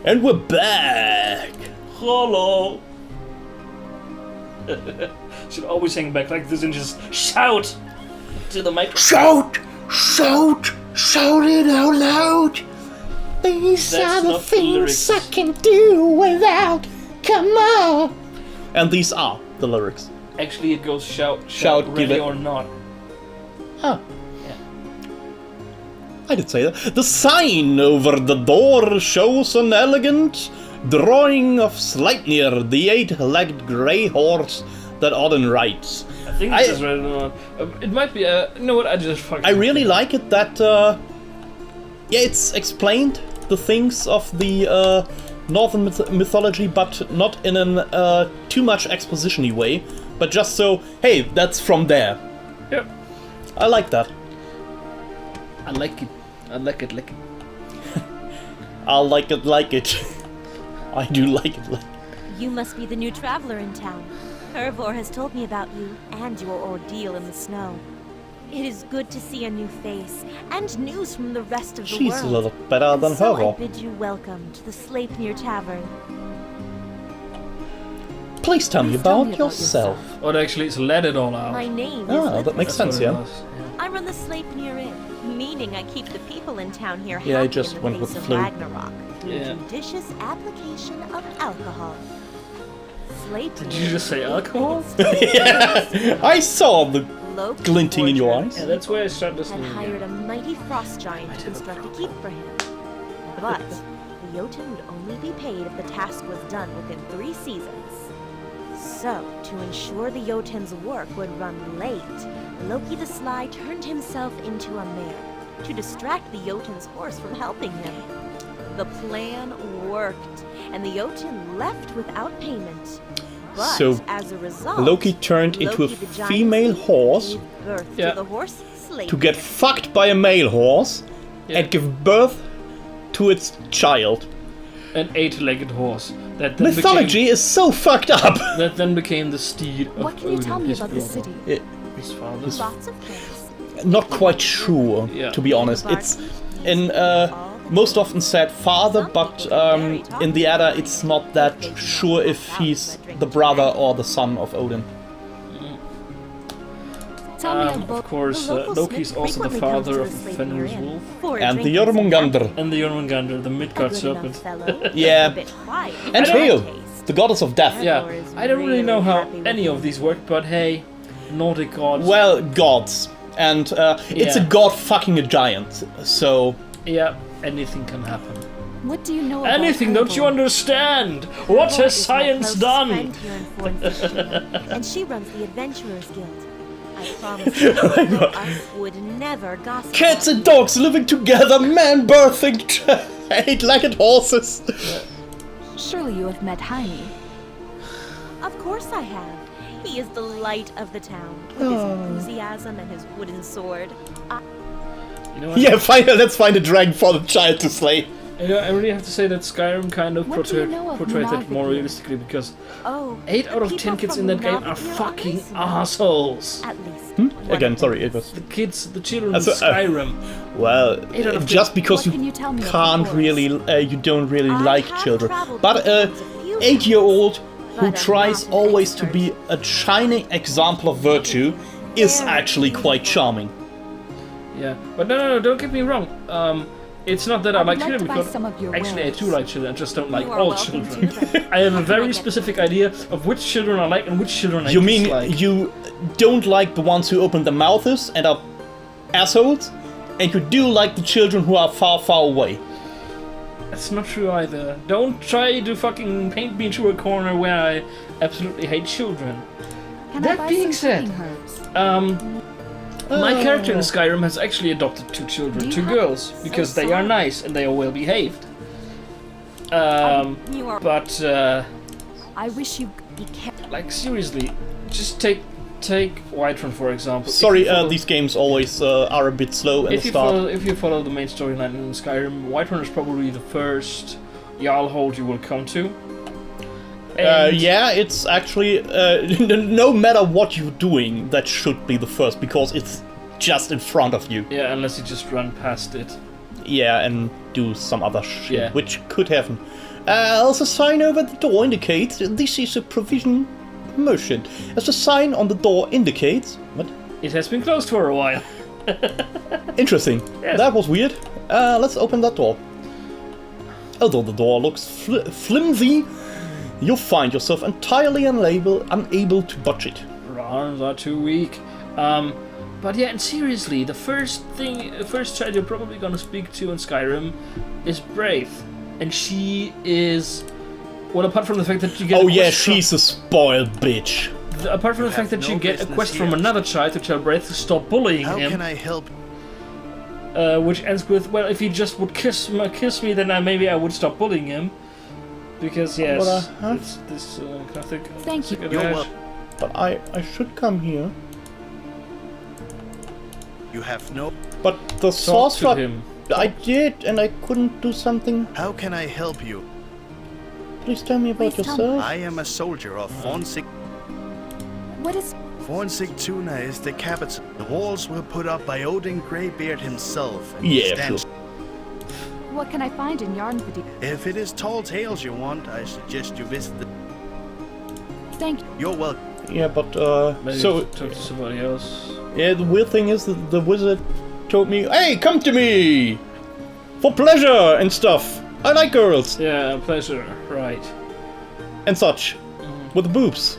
And we're back! Hello! Should always hang back like this and just shout to the microphone. Shout! Shout! Shout it out loud! These That's are the not the things lyrics. I can do without. Come on! And these are the lyrics. Actually, it goes shout, Shout, ready give it- or not. Ah. Yeah. I did say that. The sign over the door shows an elegant drawing of Sleipnir, the 8-legged grey horse that Odin rides. I think this is ready or not. It might be. You know what? I just fucking. I really like it that, yeah, it's explained the things of the Northern mythology, but not in an too much exposition-y way, but just so, hey, that's from there. Yep. I like that. I like it. I like it. Like it. I like it like it. I do like it like it. You must be the new traveler in town. Hervor has told me about you and your ordeal in the snow. It is good to see a new face and news from the rest of the She's world. a little better than So I Hervor. bid you welcome to the Sleipnir Tavern. Please tell me Please tell about me about yourself. Or actually, it's let it all out. My name Ah, is that makes Little. sense, That's yeah. what it was, I run the Sleipnir Inn, meaning I keep the people in town here Yeah, I happy just in the went face with the of flow. Ragnarok through Yeah. judicious application of alcohol. Sleipnir Did you just say is alcohol? Yeah, I saw the Loki glinting in your Fortune eyes. Yeah, that's where I start had listening. hired a Again. mighty frost giant to construct a keep for him. But the Jotun would only be paid if the task was done within 3 seasons. So, to ensure the Jotun's work would run late, Loki the Sly turned himself into a mare to distract the Jotun's horse from helping him. The plan worked, and the Jotun left without payment. But So, as a result, Loki turned into a Loki the giant female horse gave birth Yeah. to the horse Sleipnir. to get fucked by a male horse Yeah. and give birth to its child. An 8-legged horse. That then Mythology is so fucked up! Became, that then became the steed of What can you Odin, tell me his about this brother. city? His father. Lots of things. Not quite sure, Yeah. to be honest. It's in most often said father, but in the Edda it's not that sure if he's the brother or the son of Odin. Tell me Of about course, The local Loki's smith also the frequently comes father to of the Sleipnir Fenrir's Inn wolf. for a And the drink and some Jormungandr. And the Jormungandr, the A Midgard good serpent. enough fellow, Yeah. a bit quiet, And but Hel, taste. the goddess of death. Yeah, Hervor is I don't really know how happy with any him. of these work, but hey, Nordic gods. Well, gods. And it's a Yeah. god fucking a giant, so... Yeah, anything can happen. what do you know about Anything, don't you Hervor? understand? What Hervor has is my science close done? friend here in Fornfishing, and she runs the Adventurers Guild. I promise you, Oh my God. us would never gossip. Cats about and dogs living together, man birthing 8-legged horses. Surely you have met Heine. you. Of course I have. He is the light of the town, with his enthusiasm and his wooden sword. You know what? Yeah, let's find a dragon for the child to slay. You know, I really have to say that Skyrim kind of What do you know of portrayed that more Nagvik? realistically, because Oh, 8 out of the 10 people kids in from that game are Nagvik fucking nice. assholes. At least. Again, sorry, it was... The kids, the children in Also, Skyrim. Well, 8 out of just 10. because What can you tell me of the can't forest? really, you don't really I like have children. traveled But the fields a few 8-year-old who but I'm tries not an always to expert. be a shining example of virtue is Very actually quite charming. Yeah, but no, don't get me wrong. It's not that I I would like like children to buy because some of your actually I do wares. like children. I just don't like You are all welcome children. to them. I have a How can I very get specific idea of which children I like and which children I You mean dislike. you don't like the ones who open their mouths and are assholes, and you do like the children who are far, far away. That's not true either. Don't try to fucking paint me into a corner where I absolutely hate children. Can That I buy being some said, cooking herbs? My character in Skyrim has actually adopted 2 children, Do you 2 have- girls, because they are sorry. nice and they are well behaved. You are But I wish you... be careful. like seriously, just take Whiterun for example. If Sorry, you follow- these games always are a bit slow in the start. if you follow the main storyline in Skyrim, Whiterun is probably the first Jarlhold you will come to. And Yeah, it's actually, no matter what you're doing, that should be the first, because it's just in front of you. yeah, unless you just run past it. Yeah, and do some other shit, Yeah. which could happen. As a sign over the door indicates, this is a provision motion. As the sign on the door indicates... What? It has been closed for a while. Interesting. Yes. That was weird. Let's open that door. Although the door looks flimsy, you'll find yourself entirely unable to budge it. Her arms are too weak. But yeah, and seriously, the first child you're probably gonna speak to in Skyrim is Brave. And she is... Well, apart from the fact that you get... Oh yeah, she's a spoiled bitch. Apart from the fact that you get a quest from another child to tell Brave to stop bullying him. How can I help? Which ends with, well, if he just would kiss me, then maybe I would stop bullying him. Because, yes, it's this classic... Thank you. You're welcome. But I should come here. You have no... But the Talk to sorcerer... him. I did, and I couldn't do something. How can I help you? Please tell me about Please tell me. yourself. I am a soldier of Fornsig. What is... Fornsig Tuna is the capital. The walls were put up by Odin Greybeard himself. And Yeah, stands- sure. What can I find in Yarnvadi? If it is tall tales you want, I suggest you visit the... Thank you. You're welcome. Yeah, but Maybe so talk to somebody else. yeah, the weird thing is that the wizard told me, "Hey, come to me for pleasure and stuff. I like girls Yeah, pleasure, right. and such with boobs."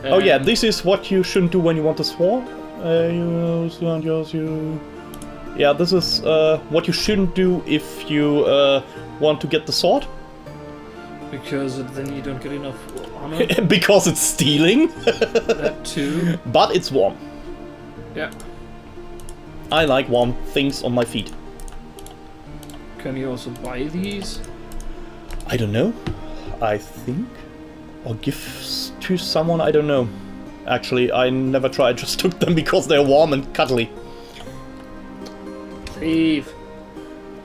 Oh yeah, this is what you shouldn't do when you want a sword. Yeah, this is what you shouldn't do if you want to get the sword. Because then you don't get enough honor. Because it's stealing. That too. But it's warm. Yeah. I like warm things on my feet. Can you also buy these? I don't know. I think. Or give to someone, I don't know. Actually, I never tried, just took them because they're warm and cuddly. Thief.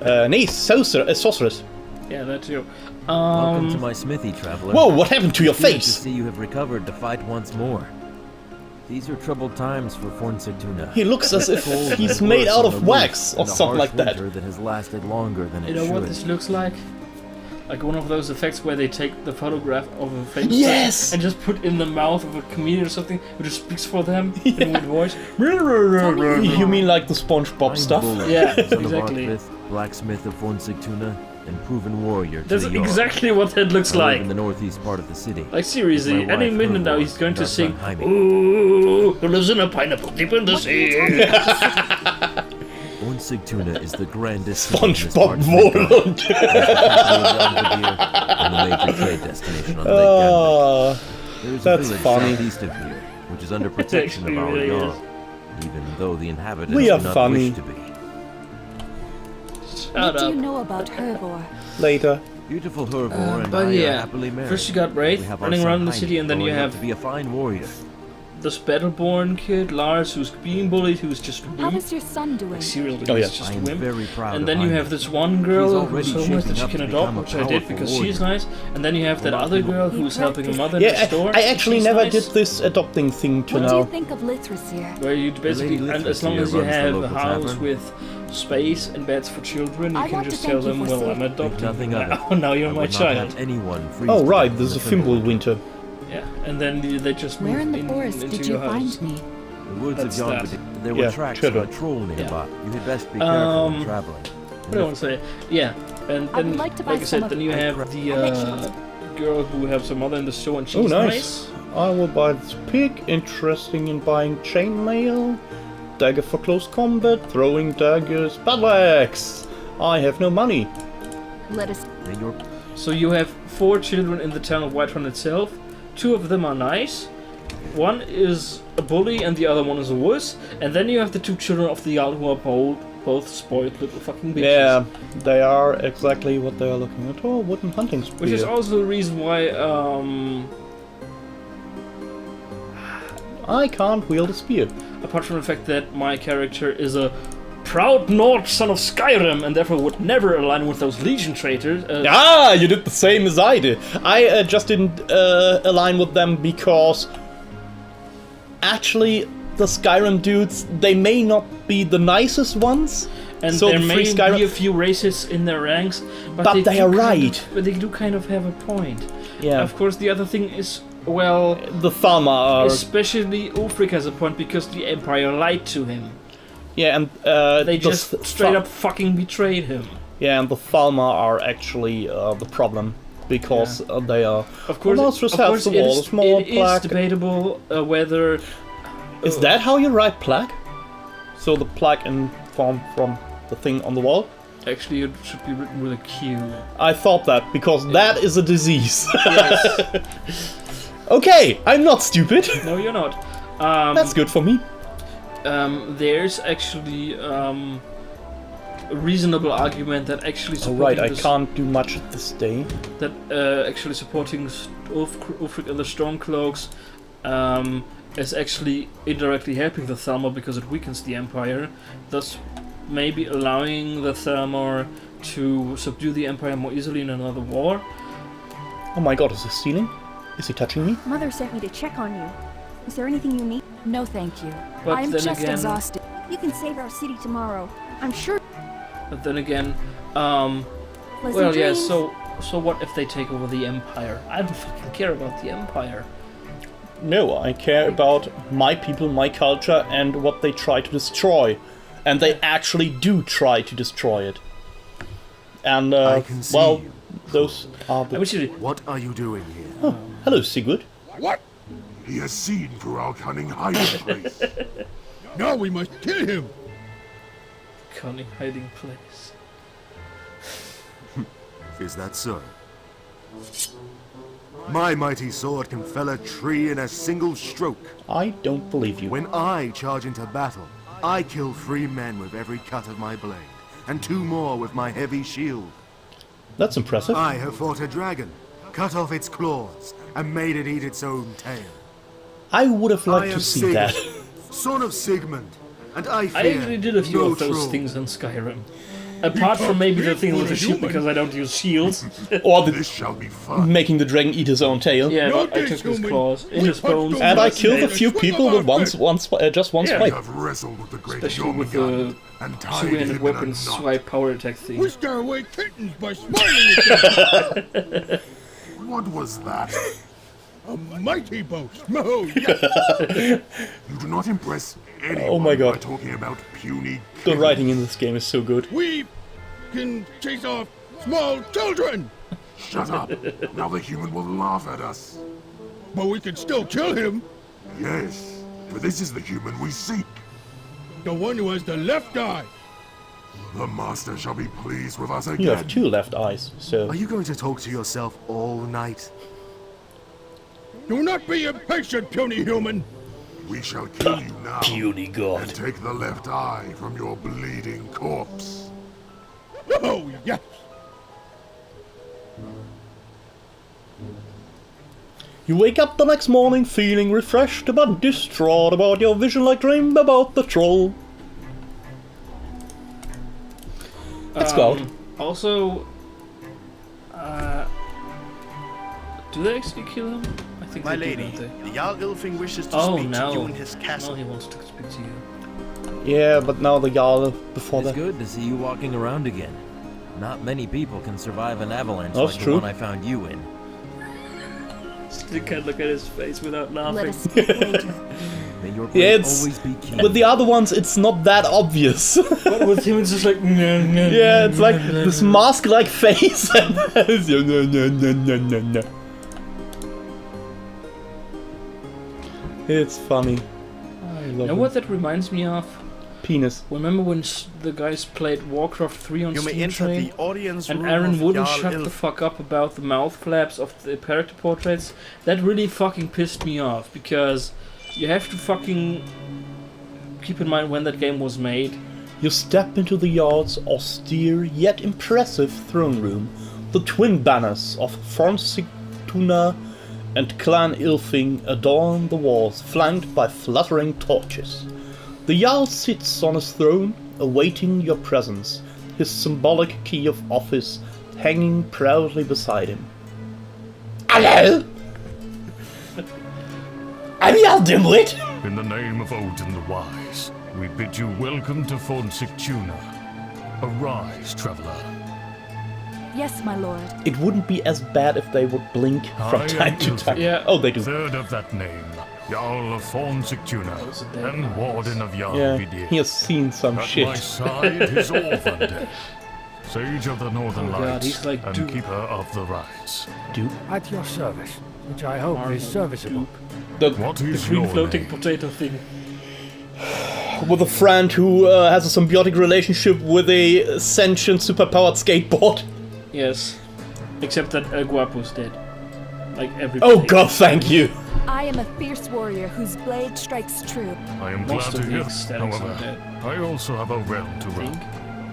Nice, sorceress. Yeah, that too. Welcome to my smithy, traveler. Whoa, what happened to your Pleased face? To see you have recovered to fight once more. These are troubled times for Fornsig Tuna. He looks as if Cold he's and made worse out on the of roof wax or and a something harsh like that. winter that has lasted longer than it You know should. what this looks like? Like one of those effects where they take the photograph of a famous Yes! person and just put in the mouth of a comedian or something who just speaks for them in a weird voice. You mean like the SpongeBob I'm stuff? Bull, Yeah, son exactly. of Arthvith, blacksmith of Fornsig Tuna, and proven warrior to That's the Jarl. exactly what that looks I live like. in the northeast part of the city. Like seriously, My any wife, minute now Heroine, he's going and to our sing, son, Jaime. "Ooh, who lives in a pineapple deep in the What are you sea." Fornsig Tuna is the grandest city in this SpongeBob part of Midgard, Morlund. and the major trade destination on Lake Gambit. Ah, There is a that's village funny. southeast of here, which is under protection of our Actually really Jarl, even though the inhabitants We are do not funny. wish to be. Shut What do up. you know about Hervor? later. Beautiful Hervor and but I yeah, are happily married. first you got Wraith We have our running son around the Jaime city, and then you growing up have to be a fine warrior. this Battleborn kid, Lars, who's being bullied, who's just How weak. is your son doing? Like seriously, Oh, yeah. he's just I a am wimp. very proud And of then you Jaime. have this one He's girl already who's homeless that shaping she up can to adopt, become a which I did powerful because she's warrior. nice. And then you have that A lot other of people- girl who's helping her mother in Yeah, the store. I actually She's never nice. did this adopting thing to What do you now. think of Lithrasir? Where you basically, Lady and as long Literacy as you runs the have a local house tavern. with space and beds for children, you I can want to just thank tell you them, for well, I'm saving- adopting Nothing you of now. it. Now you're I my would not child. have anyone freeze Oh to right, death there's a in the Fimbul winter. Yeah, and then they just Where move in the forest into did you your house. find me? The woods That's of that. Yarnvadi. There Yeah, were tracks children. of a troll nearby. You had best be careful when traveling. What do I want to say? Yeah, and I then, would like to buy like I some said, of then you it. have the girl who has her mother in the store, and she's Oh nice. I will buy this pig. Interesting in buying chainmail. Dagger for close combat. Throwing daggers. Battle axe. I have no money. Let us. Then your So you have 4 children in the town of Whiterun itself. 2 of them are nice. One is a bully and the other one is a wuss. And then you have the 2 children of the Jarl who are both spoiled little fucking bitches. Yeah, they are exactly what they are looking at. Oh, wooden hunting spear. Which is also the reason why I can't wield a spear. apart from the fact that my character is a proud Nord son of Skyrim and therefore would never align with those Legion traitors. Ah, you did the same as I did. I just didn't align with them because actually the Skyrim dudes, they may not be the nicest ones, And So there the may free Skyrim- be a few racists in their ranks, But they do are kind right. but they do kind of have a point. Yeah. Of course, the other thing is, well, The Thalma are... especially Ulfric has a point because the Empire lied to him. Yeah, and They the just Th- straight Tha- up fucking betrayed him. Yeah, and the Thalma are actually the problem because they are. Of course, the monsters of have course the it wall, is, the small it is plaque. debatable whether Is that how you write plaque? So the plaque in form from the thing on the wall? actually it should be written with a Q. I thought that because that is a disease. Yes. Okay, I'm not stupid. No, you're not. That's good for me. There's actually a reasonable argument that actually Oh, supporting right, I this- can't do much this day. that actually supporting Ulfric and the Stormcloaks is actually indirectly helping the Thalmor because it weakens the Empire, thus maybe allowing the Thalmor to subdue the Empire more easily in another war. Oh my god, is he stealing? Is he touching me? Mother sent me to check on you. Is there anything you need? No, thank you. But I'm then just again, exhausted. You can save our city tomorrow. I'm sure. but then again, Pleasant well, yeah. dreams. So what if they take over the Empire? I don't fucking care about the Empire. No, I care about my people, my culture, and what they try to destroy. And they actually do try to destroy it. And, I can see well, you. those are I the... wish you. What are you doing here? Hello, Sigurd. What? He has seen through our cunning hiding place. Now we must kill him. Cunning hiding place. Is that so? My mighty sword can fell a tree in a single stroke. I don't believe you. When I charge into battle, I kill 3 men with every cut of my blade, and 2 more with my heavy shield. That's impressive. I have fought a dragon, cut off its claws, and made it eat its own tail. I would have I liked to am see Sigurd, that. son of Sigmund, and I fear I actually did a few no of those troll. things in Skyrim. Apart from maybe the thing with the shield because I don't use shields. Or the, This shall be fun. making the dragon eat his own tail. Yeah, No but I took his human. claws in We his punch bones. those And I Let's killed a make few a swing people of with our just one Yeah. You swipe. have wrestled with the great Especially with Jormungand the and tied two-handed him in a weapon knot. swipe power attack thing. We scare away kittens by smiling at them. What was that? A mighty boast. Oh, yes. You do not impress anyone Oh my God. by talking about puny The kittens. writing in this game is so good. We can chase off small children, Shut up. Now the human will laugh at us. but we can still kill him. Yes, for this is the human we seek. The one who has the left eye. The master shall be pleased with us again. You have 2 left eyes, so... Are you going to talk to yourself all night? Do not be impatient, puny human. We shall kill you now. Puny god. And take the left eye from your bleeding corpse. Oh, yes. You wake up the next morning feeling refreshed but distraught about your vision-like dream about the troll. Let's go out. Also, do they actually kill him? I think My they do, lady, don't the Jarl Ilfing wishes to they? Oh speak no! to you in his Now castle. he wants to speak to you. Yeah, but now the Jarl before It's that... good to see you walking around again. Not many people can survive an avalanche That's like true. the one I found you in. Still can't look at his face without Let laughing. us speak later. May your Yeah, blade it's- always be keen. With the other ones, it's not that obvious. But with him, it's just like Yeah, it's like this mask-like face. And it's no, no, no, no, no, no. It's funny. I You love know what that reminds me of? Penis. Remember when the guys played Warcraft 3 on You may Steam enter Train? the audience And room Aaron of wouldn't Jarl shut the Ilfing. fuck up about the mouth flaps of the character portraits. That really fucking pissed me off, because you have to fucking keep in mind when that game was made. You step into the Jarl's austere yet impressive throne room. The twin banners of Fornsictuna and Clan Ilfing adorn the walls, flanked by fluttering torches. The Jarl sits on his throne, awaiting your presence, his symbolic key of office hanging proudly beside him. Hello? I'm Jarl Dimwit. In the name of Odin the Wise, we bid you welcome to Fornsictuna. Arise, traveler. Yes, my lord. It wouldn't be as bad if they would blink from I time am to time. Ilfrith, Yeah. Oh, they do. Third of that name, Jarl of Fornsictuna, and Warden of Yeah, Jarlvidir. he has seen some At shit. my side is Orvander, Sage of the Northern Oh God, Lights, he's like and Duke. Keeper of the Rise. Dude, At your service, which I hope Marvel is serviceable. What The is green your floating name? potato thing. with a friend who has a symbiotic relationship with a sentient, superpowered skateboard. Yes. Except that El Guapo's dead. Like every. Oh God, thank you. I am a fierce warrior whose blade strikes true. I am Most glad to of the hear. aesthetics are However, dead. I also have a realm to run.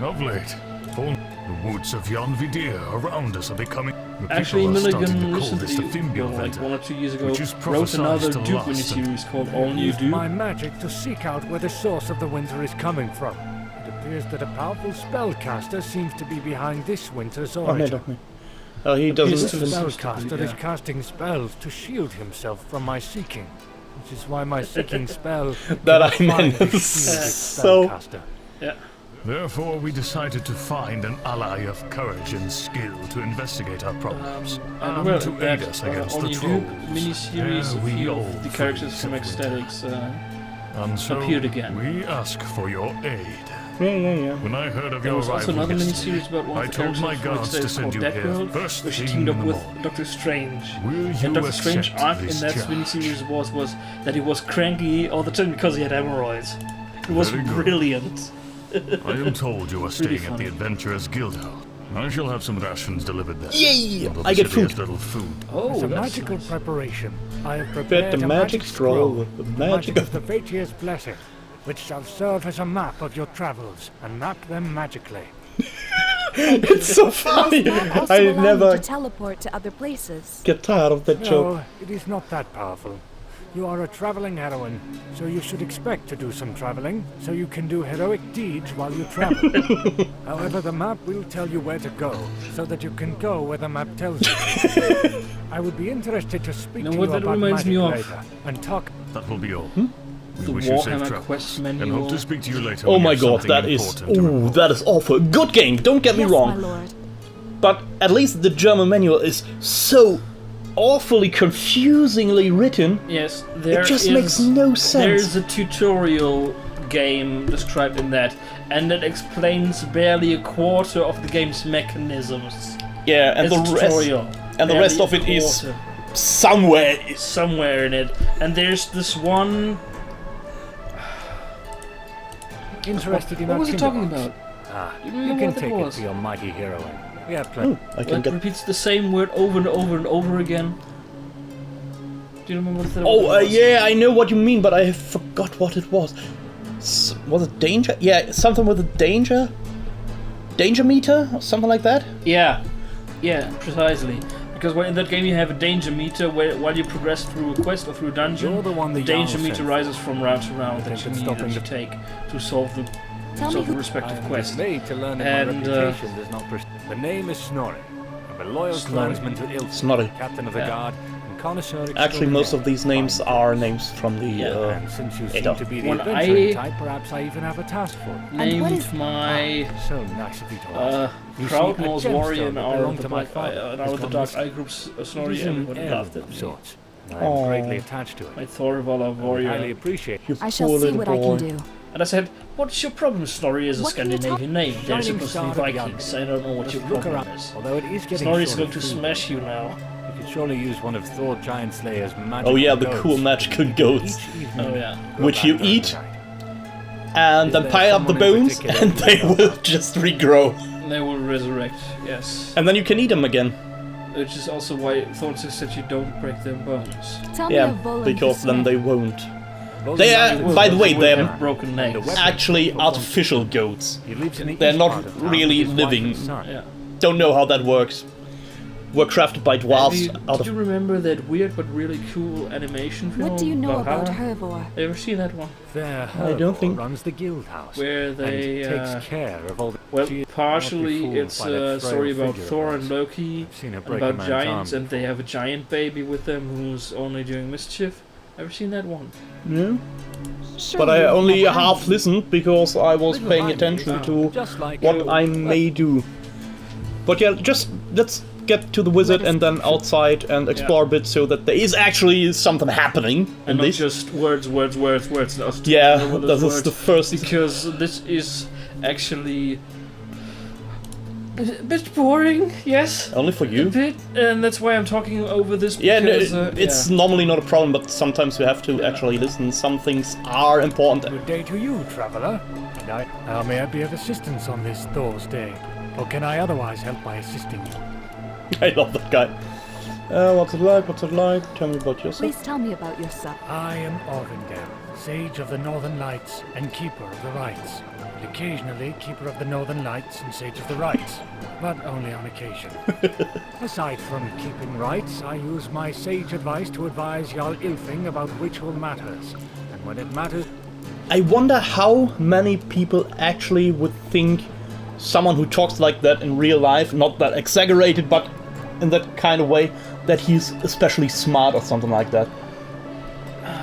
Of late, the woods of Jarlvidir around us are becoming. The Actually, people are starting Milligan to call this recently, the Fimbul well, like Venter, 1 or 2 years ago, which is wrote another prophesized to Duke last miniseries called All New Used Duke. my magic to seek out where the source of the winter is coming from. It appears that a powerful spellcaster seems to be behind this winter's Oh, nee, origin. doch nicht. Oh, he This doesn't. spellcaster is yeah. casting spells to shield himself from my seeking, which is why my seeking spell That I cannot find meant. the shielded So- spellcaster. Yeah. Therefore, we decided to find an ally of courage and skill to investigate our problems, and well, to that aid us against All the New trolls. Duke miniseries, Ere a we few all of the freeze characters from of winter. Ecstatics And so, appeared again. we ask for your aid. Yeah. When I heard of There your was also arrival another yesterday, miniseries about one I of the told characters my from guards to Ecstatics send called you Dead here World, first where she thing teamed in up the with morning. Doctor Strange. Will And you Doctor Strange accept arc in this that challenge? miniseries was that he was cranky all the time because he had hemorrhoids. It was Very good. brilliant. I am told you are Really staying at funny. the Adventurers Guildhall. I shall have some rations delivered there. Yay! Although I the get city has food. little food. Oh, As a that's magical nice. preparation, I have Prepare prepared the a magic scroll with the magic of the Fatier's blessing, which shall serve as a map of your travels and map them magically. It's so funny. Also I allow you never to teleport to other places. get tired of that joke. No, it is not that powerful. You are a traveling heroine, so you should expect to do some traveling, so you can do heroic deeds while you travel. However, the map will tell you where to go, so that you can go where the map tells you. I would be interested to speak You know to what you that about reminds magic me of? later, and talk. That will be all. We The wish you safe Warhammer travels, quest and manual. hope to speak to you later. Oh when you my have God, something that is. important to Ooh, report. that is awful. Good game. Don't get me Yes, wrong. my lord. But at least the German manual is so awfully confusingly written. Yes, there It just is- makes no sense. There's a tutorial game described in that, and it explains barely a quarter of the game's mechanisms. Yeah, and It's the a rest tutorial. and the Barely rest of a it is quarter. somewhere. In it. And there's this one. Interested in What our was it talking kindergartens? about? Ah, Do you you remember can what it take it was? to your mighty heroine. We have plenty. I can It get. repeats the same word over and over and over again. Do you remember what that Oh, was? yeah, I know what you mean, but I forgot what it was. Was it danger? Yeah, something with a danger? Danger meter? Or something like that? Yeah, precisely. Because when in that game you have a danger meter where while you progress through a quest or through a dungeon, You're the one the the danger Jarl meter sent. rises from round to round that you Attention, need stopping to the- take to solve the Tell me who. respective I am quest. dismayed to learn that And, my reputation does not The name is Snorri. I'm a loyal Snorri. clansman to Ilfrith, Snorri. captain of the Yeah. guard, and connoisseur Actually, most of these names extraordinaire. are names from the. And since you seem Adolf. to be the When adventuring I- type, perhaps I even have a task for you. And what Named is- my So nice of you to ask. You see, Proud a Nose gemstone Warrior and that our belonged the to my Black father and has our the gone Dark missing. Eye Group's It Snorri, is an everybody heirloom loved it. of sorts. I Aw. am greatly attached to it. My Thorvala I highly warrior. appreciate You I shall poor see little what I boy. can do. And I said, what's your problem? Snorri is a What can you Scandinavian name. They're Shining supposed to be star of Vikings. I don't know what your Just look problem around. is. Although it is getting Snorri's short going of to food, smash you now. You could surely use one of Thor Giant Slayer's magical Oh yeah, the goats. cool magical goats. Each evening, Oh yeah. go Which back you during eat? the night. And Is then there pile up the someone in bones, particular and you they love? will just regrow. They will resurrect, yes. And then you can eat them again. Which is also why Thorn says that you don't break their bones. Tell me Yeah, of Volan because then Smith. they won't. Those They are are, my by the words. way, You will they're have broken necks. weapon actually of artificial goats. He lives in the They're east not part of town really with his wife living. and son. Yeah. Don't know how that works. Were crafted by dwarves out Did you of. remember that weird but really cool animation film? What do you know about Valhalla? Hervor? Have you ever seen that one? Their I don't Hervor think- runs the guild house Where they, and takes care of all the. Well, She is not partially fooled it's by that a story frail about figure of Thor hers. and Loki, I've seen her and break a about man's giants, arm. and they have a giant baby with them who's only doing mischief. Ever seen that one? No? but I only half listened because I was paying attention to Just like what you. I may do. But yeah, just let's get to the wizard and then outside and explore a bit so that there is actually something happening in And not this. just words. Yeah, Over this those is the words, first. because this is actually a bit boring. Yes. Only for A you. bit, and that's why I'm talking over this. Yeah, no, because, it's normally not a problem, but sometimes you have to actually listen. Some things are important. Good day to you, traveler. And how may I be of assistance on this Thor's Day? Or can I otherwise help by assisting you? I love that guy. What's it like? What's it like? Tell me about yourself. Please tell me about yourself. I am Orvindel, Sage of the Northern Lights and Keeper of the Rites. And occasionally Keeper of the Northern Lights and Sage of the Rites, but only on occasion. Aside from keeping rites, I use my sage advice to advise Jarl Ilfing about ritual matters. And when it matters, I wonder how many people actually would think someone who talks like that in real life, not that exaggerated, but in that kind of way, that he's especially smart or something like that.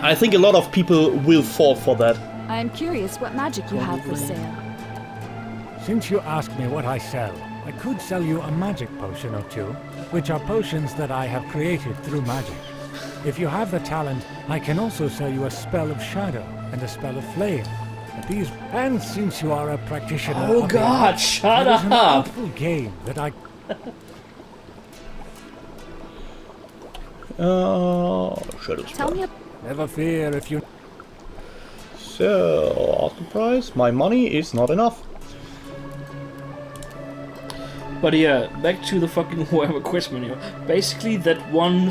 I think a lot of people will fall for that. I am curious what magic you have for sale. since you ask me what I sell, I could sell you a magic potion or two, which are potions that I have created through magic. If you have the talent, I can also sell you a spell of shadow and a spell of flame. And since you are a practitioner, Oh of the God, art, shut there is an up! artful game that I Shadow Tell spell. me never fear if you. So, ask the price. My money is not enough. But yeah, back to the fucking whatever quest menu. Basically, that one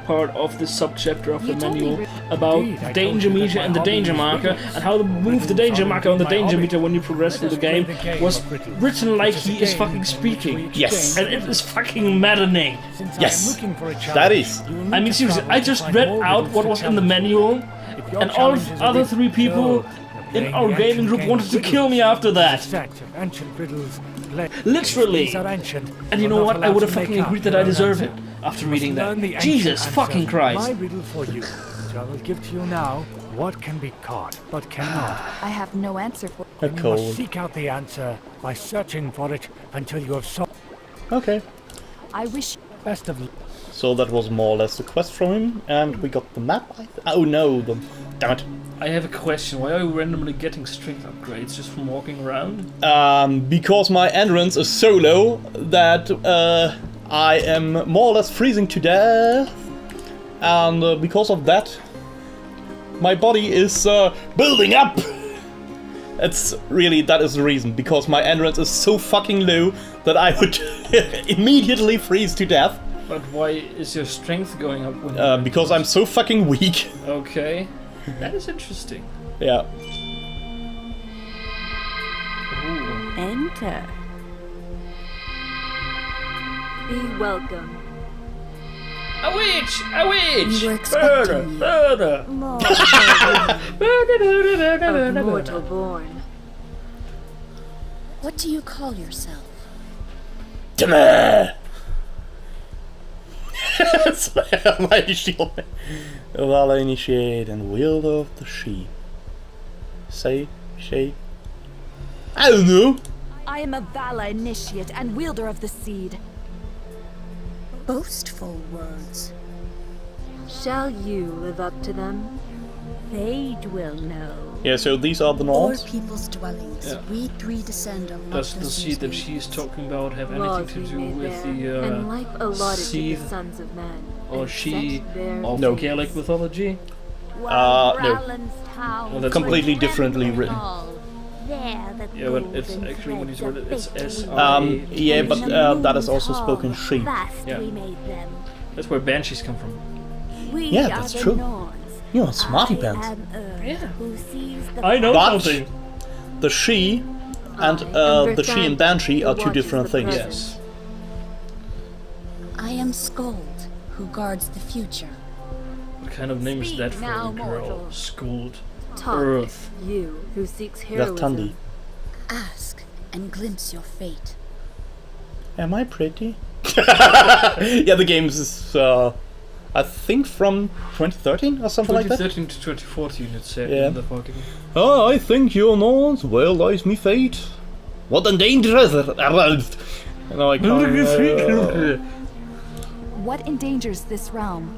part of the subchapter of the You told me manual re- about Indeed, I danger told you that meter my and the hobby danger is marker, riddles. and how to move the danger marker on the my danger hobby. meter when you progress through the game Let us play the game was of riddles, written like which is a he is game fucking in which speaking. we Yes. And it is fucking maddening. Since Yes, I am looking for a challenge, that is. you will need I mean, to seriously, travel I to just find read more out riddles what to was in the challenge you. manual, If your and all challenge is a other bit three people slow, in playing our the gaming ancient group game wanted of to kill me riddles, after that. set of ancient riddles, Literally. These are ancient. And you You're know not what? I allowed would to have make fucking up agreed that your I own deserve it answer. after You must reading learn the that. ancient Jesus answer. fucking My Christ. riddle for you, which I will give to you now. What can be caught, but cannot? I have no answer for A You must cold. seek out the answer by searching for it until you have solved. Okay. I wish Best of luck. So that was more or less the quest from him, and we got the map. Oh no, damn it. I have a question. Why are you randomly getting strength upgrades just from walking around? Because my endurance is so low that I am more or less freezing to death, and because of that, my body is building up. It's really, that is the reason, because my endurance is so fucking low that I would immediately freeze to death. But why is your strength going up when you Because I'm so fucking weak. Okay. That is interesting. Yeah. Ooh. Enter. Be welcome. A witch! A witch! You were Murder! expecting me. Murder! More Murder! of mortal born. What do you call yourself? Timmy! My shield. Well, initiate and wield of the sheep. Say, she. I don't know. I am a Vala initiate and wielder of the seed. Boastful words. Shall you live up to them? Fate will know. Yeah, so these are the All norms. people's dwellings. Yeah. We three descend of Does the Magnus' seed that name. she's talking about have Laws anything to we do made with there, and life allotted to seed the sons of men. or and she set there of No. Gaelic mythology? while no. Rowland's town Well, that's Completely was differently trembling written. all. There the Yeah, but it's golden actually when he's wrote it, it's threads of fate S-I- weave. Yeah, And but in the that is moon's also hall, spoken she. Fast Yeah. we made them. That's where banshees come from. We Yeah, are that's the true. Norns. You're a smarty I pants. am Earth, Yeah. who sees the I know But- something. The she and the she and banshee are two different things. Yes. I am Scold, who guards the future. What kind of name is that for now, a girl? mortal. Scold. Talk, Earth. you who seeks That's heroism. Tandy. Ask and glimpse your fate. Am I pretty? Yeah, the game is I think from 2013 or something like that. 2013 to 2014, it said Yeah. in the fucking. Oh, I think you're not. Well lies me fate. What a dangerous. No, I can't. What endangers this realm?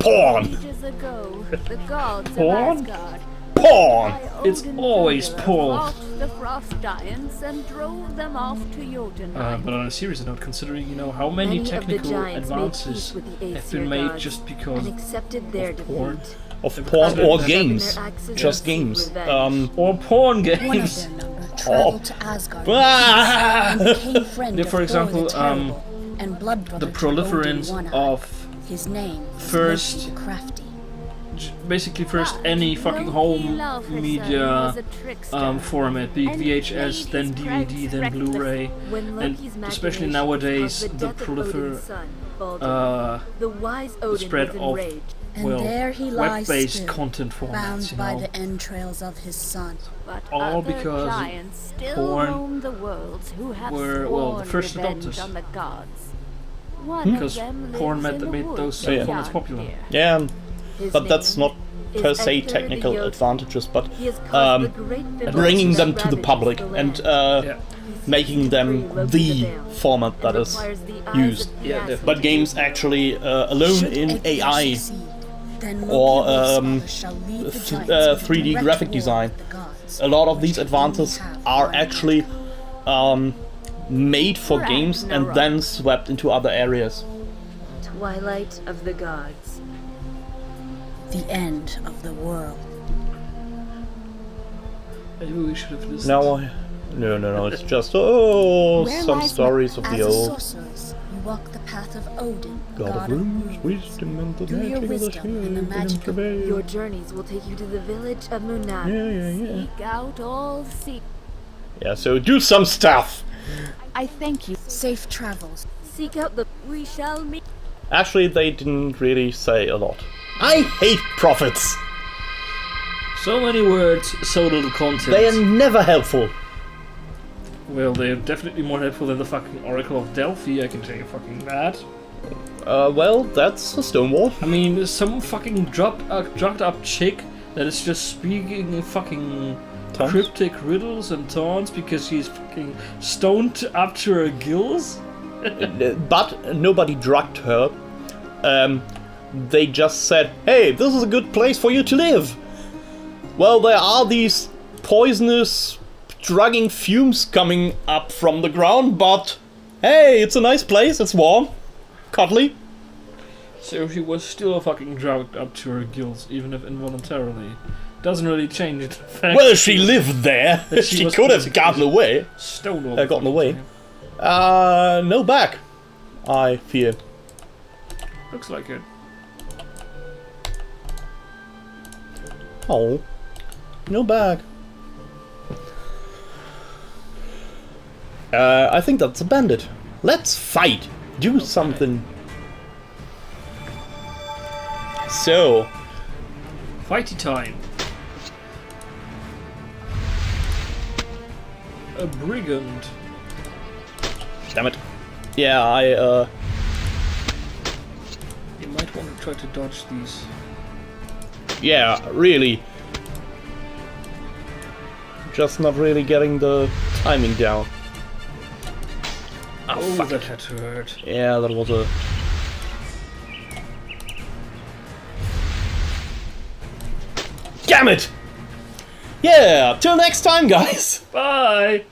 Porn! Ages ago, the gods Porn? of Asgard, Porn! by It's Odin's always thunder, porn. fought the frost giants and drove them off to Jotunheim. But on a serious note, considering how many Many of the technical giants made advances peace with the have Aesir been made gods just because and accepted their porn. defeat. Of porn or games. Their axes Just and games. seek revenge. Or porn One of games. their number traveled to Asgard Ah! and became friend Yeah, of for Thor example, the Terrible and blood brother The to Odin proliferance One-Eye. of His name was first- Loki the Crafty. basically first But any fucking Loki home Laufeyson media was a trickster, format, be it and VHS, made then his DVD, crimes then reckless Blu-ray, when and Loki's especially machinations nowadays caused the death of Odin's son, Baldur. The wise Odin spread was of enraged. And well, there he lies web-based still, content bound formats, by the entrails of his son. But all other because giants still porn roam the worlds who have were, sworn the first revenge adopters. on the gods. One Because of them porn lives in the made woods those Oh, yeah. formats popular. yonder. Yeah, His but that's name not per is se Hector technical the Jotun. advantages, but He has caused the great bringing them Fibonacci to the ravages public the and land. Yeah. making them the format that It is requires the eyes used. of the Yeah, Asgard definitely. But games actually alone Should in Hector AI succeed, then or, Loki Wolfsfather shall lead the giants into 3D direct graphic war design, with the gods, a lot of which these can advances only have are one actually made for Correct, games and Nara. then swept into other areas. Twilight of the gods. the end of the world. Maybe we should have listened. No, it's just Where some lies stories of As the a old sorceress, you walk the path of Odin, God of rumors, wisdom, and the Through your magic of the wisdom and the shield magic of prevail. Your journeys will take you to the village of Munad. Yeah. Seek out all Yeah, so do some stuff! I thank you. Safe travels. Seek out the. We shall meet. Actually, they didn't really say a lot. I hate prophets! So many words, so little content. They are never helpful. Well, they're definitely more helpful than the fucking Oracle of Delphi, I can tell you fucking that. Well, that's a stonewall. I mean, some fucking drugged up chick that is just speaking in fucking Taunts? cryptic riddles and taunts because she's fucking stoned up to her gills. But nobody drugged her. They just said, hey, this is a good place for you to live. Well, there are these poisonous, drugging fumes coming up from the ground, but hey, it's a nice place, it's warm, cuddly. So she was still fucking drugged up to her gills, even if involuntarily. Doesn't really change it. Well, she lived there. That She was could have basically gotten away. Stoned all the Gotten fucking away. time. No back, I fear. Looks like it. Oh, no bag. I think that's a bandit. Let's fight. Do something. So, Fighty time. A brigand. damn it. Yeah, You might want to try to dodge these. yeah, really. Just not really getting the timing down. Oh, fuck that it. had to hurt. Yeah, that was a... Damn it! Yeah, till next time, guys! Bye!